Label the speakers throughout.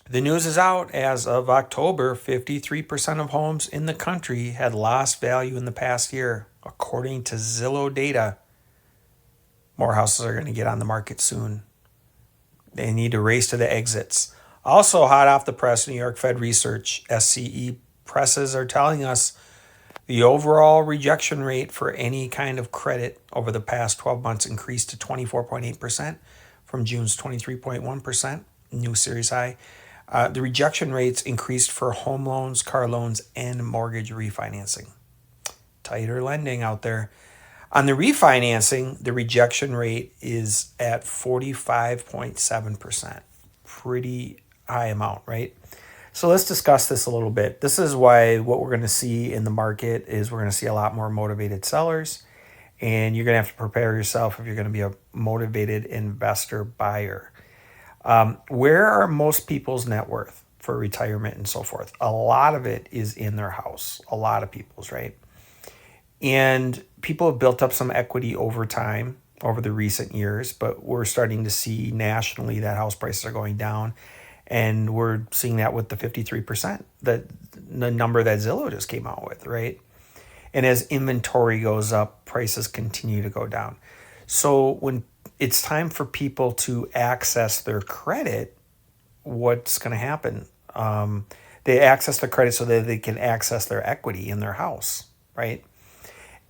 Speaker 1: The news is out. As of October, 53% of homes in the country had lost value in the past year, according to Zillow data. More houses are going to get on the market soon. They need to race to the exits. Also, hot off the press, New York Fed research, SCE presses are telling us the overall rejection rate for any kind of credit over the past 12 months increased to 24.8% from June's 23.1%, new series high. The rejection rates increased for home loans, car loans, and mortgage refinancing. Tighter lending out there. On the refinancing, the rejection rate is at 45.7%. Pretty high amount, right? So let's discuss this a little bit. This is why what we're going to see in the market is we're going to see a lot more motivated sellers, and you're going to have to prepare yourself if you're going to be a motivated investor buyer. Where are most people's net worth for retirement and so forth? A lot of it is in their house. A lot of people's, right? And people have built up some equity over time, over the recent years, but we're starting to see nationally that house prices are going down. And we're seeing that with the 53%, the number that Zillow just came out with, right? And as inventory goes up, prices continue to go down. So when it's time for people to access their credit, what's going to happen? They access their credit so that they can access their equity in their house, right?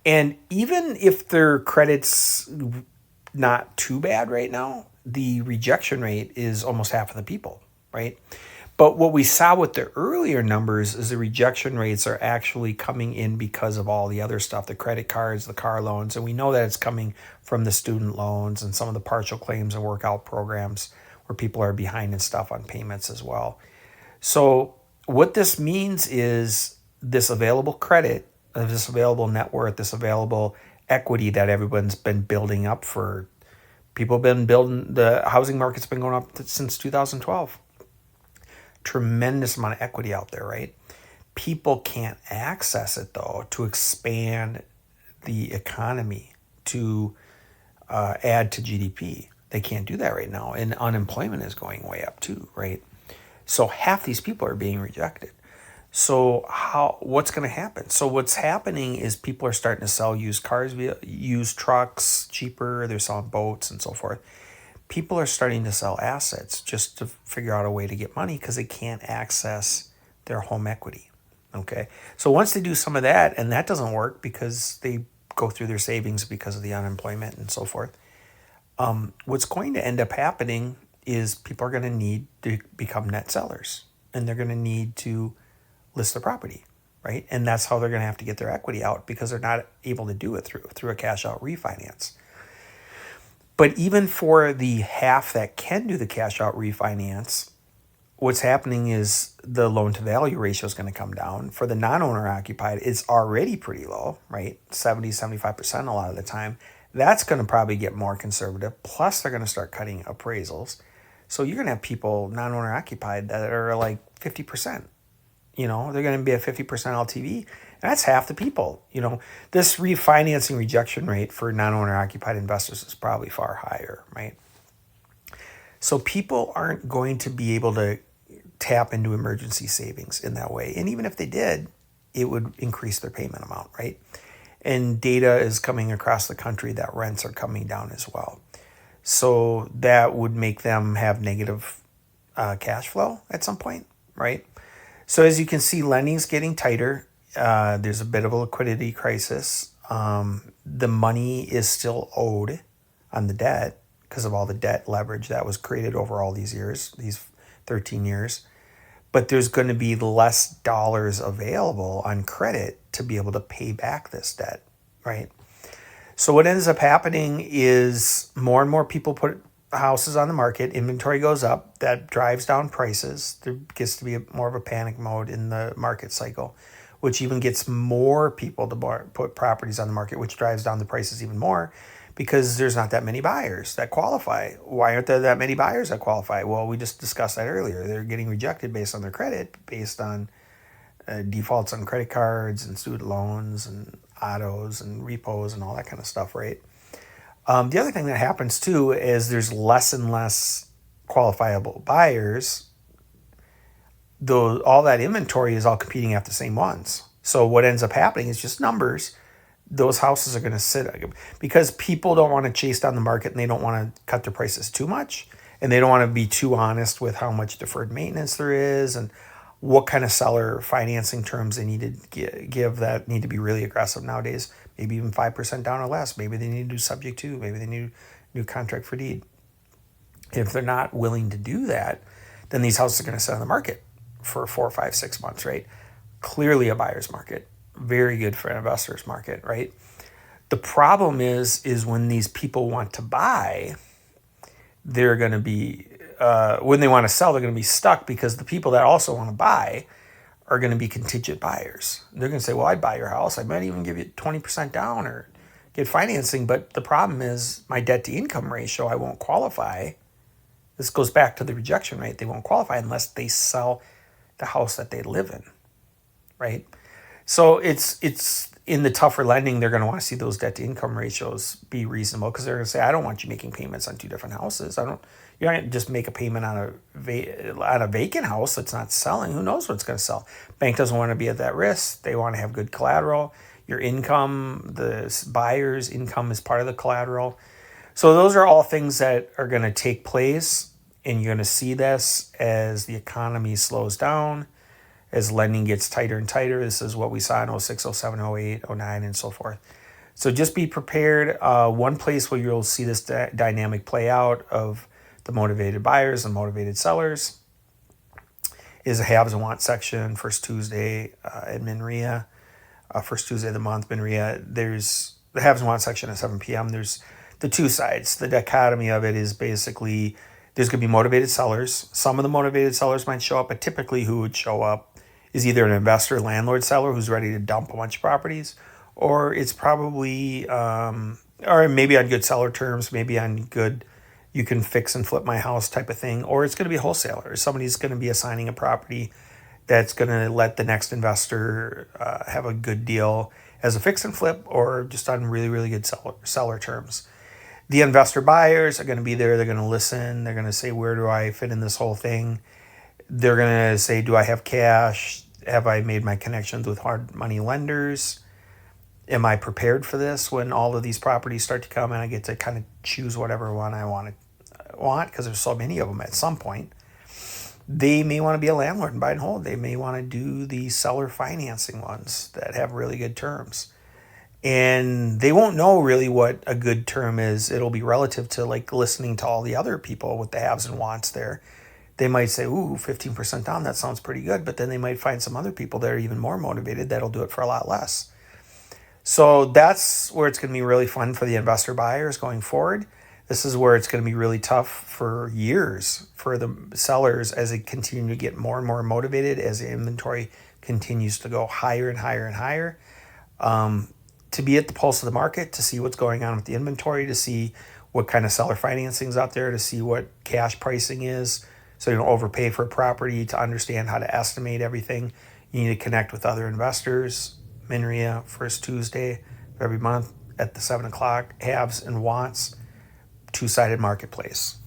Speaker 1: And even if their credit's not too bad right now, the rejection rate is almost half of the people, right? But what we saw with the earlier numbers is the rejection rates are actually coming in because of all the other stuff, the credit cards, the car loans. And we know that it's coming from the student loans and some of the partial claims and workout programs where people are behind and stuff on payments as well. So what this means is this available credit, this available net worth, this available equity that everyone's been building up for. People have been building, the housing market's been going up since 2012. Tremendous amount of equity out there, right? People can't access it though to expand the economy, to add to GDP. They can't do that right now. And unemployment is going way up too, right? So half these people are being rejected. So what's going to happen? So what's happening is people are starting to sell used cars, used trucks cheaper. They're selling boats and so forth. People are starting to sell assets just to figure out a way to get money because they can't access their home equity. Okay. So once they do some of that, and that doesn't work because they go through their savings because of the unemployment and so forth, what's going to end up happening is people are going to need to become net sellers, and they're going to need to list the property, right? And that's how they're going to have to get their equity out because they're not able to do it through a cash out refinance. But even for the half that can do the cash out refinance, what's happening is the loan to value ratio is going to come down. For the non-owner occupied, it's already pretty low, right? 70, 75% a lot of the time. That's going to probably get more conservative. Plus, they're going to start cutting appraisals. So you're going to have people non-owner occupied that are like 50%. They're going to be at 50% LTV. And that's half the people. This refinancing rejection rate for non-owner occupied investors is probably far higher, right? So people aren't going to be able to tap into emergency savings in that way. And even if they did, it would increase their payment amount, right? And data is coming across the country that rents are coming down as well. So that would make them have negative cash flow at some point, right? So as you can see, lending's getting tighter. There's a bit of a liquidity crisis. The money is still owed on the debt because of all the debt leverage that was created over all these years, these 13 years. But there's going to be less dollars available on credit to be able to pay back this debt, right? So what ends up happening is more and more people put houses on the market, inventory goes up, that drives down prices. There gets to be more of a panic mode in the market cycle, which even gets more people to put properties on the market, which drives down the prices even more because there's not that many buyers that qualify. Why aren't there that many buyers that qualify? Well, we just discussed that earlier. They're getting rejected based on their credit, based on defaults on credit cards and student loans and autos and repos and all that kind of stuff, right? The other thing that happens too is there's less and less qualifiable buyers. all that inventory is all competing at the same ones. So what ends up happening is just numbers. Those houses are going to sit because people don't want to chase down the market and they don't want to cut their prices too much. And they don't want to be too honest with how much deferred maintenance there is and what kind of seller financing terms they need to give that need to be really aggressive nowadays. Maybe even 5% down or less. Maybe they need to do subject to. Maybe they need new contract for deed. If they're not willing to do that, then these houses are going to sit on the market for 4, 5, 6 months, right? Clearly a buyer's market. Very good for an investor's market, right? The problem is when these people want to buy, they're going to be, when they want to sell, they're going to be stuck because the people that also want to buy are going to be contingent buyers. They're going to say, well, I'd buy your house. I might even give you 20% down or get financing. But the problem is my debt to income ratio, I won't qualify. This goes back to the rejection rate. They won't qualify unless they sell the house that they live in, right? So it's in the tougher lending, they're going to want to see those debt to income ratios be reasonable because they're going to say, I don't want you making payments on 2 different houses. You're not going to just make a payment on a vacant house that's not selling. Who knows what's going to sell? Bank doesn't want to be at that risk. They want to have good collateral. Your income, the buyer's income is part of the collateral. So those are all things that are going to take place, and you're going to see this as the economy slows down, as lending gets tighter and tighter. This is what we saw in 06, 07, 08, 09, and so forth. So just be prepared. One place where you'll see this dynamic play out of the motivated buyers and motivated sellers is a haves and wants section, first Tuesday at MNREIA, first Tuesday of the month, MNREIA. There's the haves and wants section at 7 p.m. There's the two sides. The dichotomy of it is basically there's going to be motivated sellers. Some of the motivated sellers might show up, but typically who would show up is either an investor, landlord, seller who's ready to dump a bunch of properties, or it's probably, or maybe on good seller terms, maybe on good, you can fix and flip my house type of thing, or it's going to be a wholesaler. Somebody's going to be assigning a property that's going to let the next investor have a good deal as a fix and flip or just on really, really good seller terms. The investor buyers are going to be there. They're going to listen. They're going to say, where do I fit in this whole thing? They're going to say, do I have cash? Have I made my connections with hard money lenders? Am I prepared for this when all of these properties start to come and I get to kind of choose whatever one I want because there's so many of them at some point. They may want to be a landlord and buy and hold. They may want to do the seller financing ones that have really good terms. And they won't know really what a good term is. It'll be relative to like listening to all the other people with the haves and wants there. They might say, ooh, 15% down, that sounds pretty good. But then they might find some other people that are even more motivated that'll do it for a lot less. So that's where it's going to be really fun for the investor buyers going forward. This is where it's going to be really tough for years for the sellers as they continue to get more and more motivated as the inventory continues to go higher and higher and higher. To be at the pulse of the market, to see what's going on with the inventory, to see what kind of seller financing is out there, to see what cash pricing is, so you don't overpay for a property, to understand how to estimate everything. You need to connect with other investors. MNREIA, first Tuesday of every month at the 7 o'clock, haves and wants, two-sided marketplace.